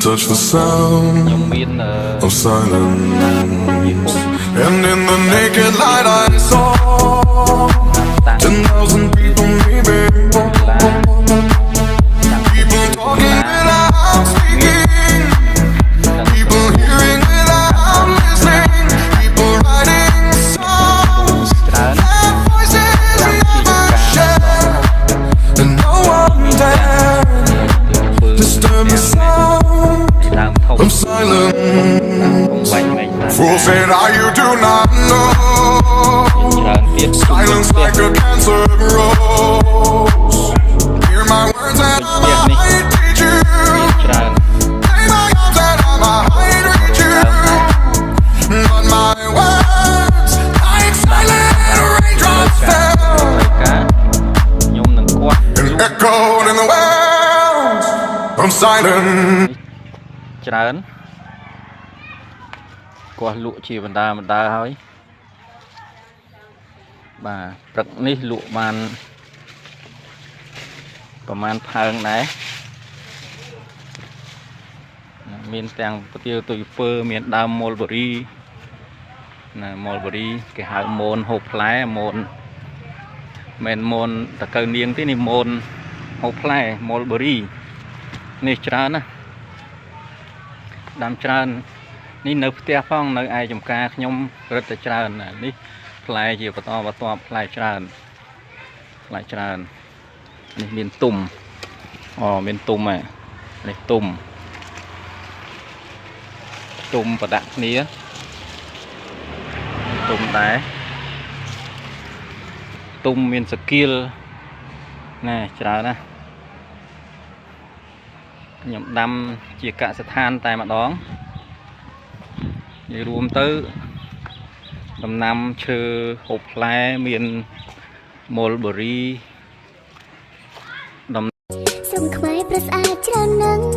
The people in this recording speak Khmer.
touch the sound of silence. And in the naked light I saw 10,000 people maybe. People talking without speaking. People hearing without listening. People writing songs their voices never share. And no one dared disturb the sound of silence. Fool said, you do not know. Silence like a cancer grows. Hear my words and I might teach you. Play my arms and I might reach you. But my words like silent raindrops fell and echoed in the wells of silence. ច្រើនគាត់លក់ជាបណ្ដាហើយបាទព្រឹកនេះលក់បានប្រហែលផើងដែរមានទាំងប្រទាលទុយពើមានដើមម៉ូលប៊ូរីណាម៉ូលប៊ូរីគេហៅម៉ូនហូបផ្លែម៉ូនមិនម៉ូនតកៅនាងទេនេះម៉ូនហូបផ្លែម៉ូលប៊ូរីនេះច្រើនណាដាំច្រើននេះនៅផ្ទះផងនៅឯចំការខ្ញុំរឹតតែច្រើននេះផ្លែជាបន្តផ្លែច្រើននេះមានទុំមានទុំនេះទុំប្រដាក់គ្នាទុំដែរទុំមានសកៀលណាច្រើនណាខ្ញុំដាំជាកសិដ្ឋានតែម្ដងនិយាយរួមទៅដំណាំឈើហូបផ្លែមានម៉ូលប៊ូរីសុំខ្មែរប្រស្អាតច្រើនណាស់